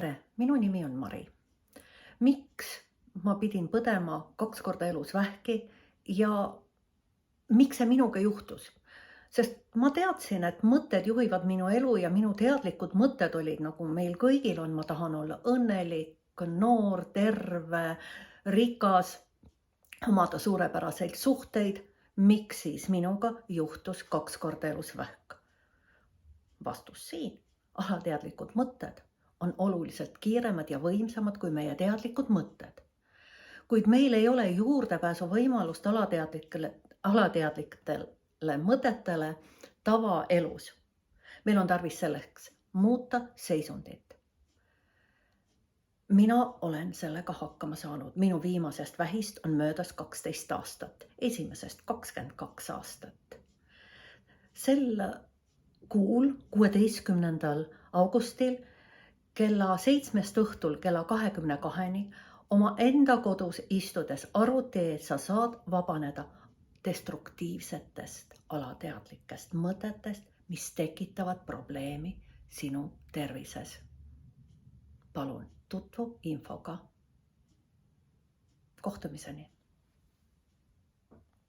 Tere, minu nimi on Mari. Miks ma pidin põdema 2 korda elus vähki ja miks see minuga juhtus? Sest ma teadsin, et mõtted juhivad minu elu ja minu teadlikud mõtted olid, nagu meil kõigil on, ma tahan olla õnnelik, noor, terve, rikas, omada suurepäraseid suhteid. Miks siis minuga juhtus 2 korda elus vähk? Vastus siin: alateadlikud mõtted on oluliselt kiiremad ja võimsamad kui meie teadlikud mõtted. Kuid meil ei ole juurdepääsu võimalust alateadlikele mõtetele tavaelus. Meil on tarvis selleks muuta seisundit. Mina olen sellega hakkama saanud. Minu viimasest vähist on möödas 12 aastat, esimesest 22 aastat. Sel kuul 16. augustil kella 7 õhtul kella 22-ni oma enda kodus istudes arvuti ees sa saad vabaneda destruktiivsetest alateadlikest mõtetest, mis tekitavad probleemi sinu tervises. Palun tutvu infoga. Kohtumiseni!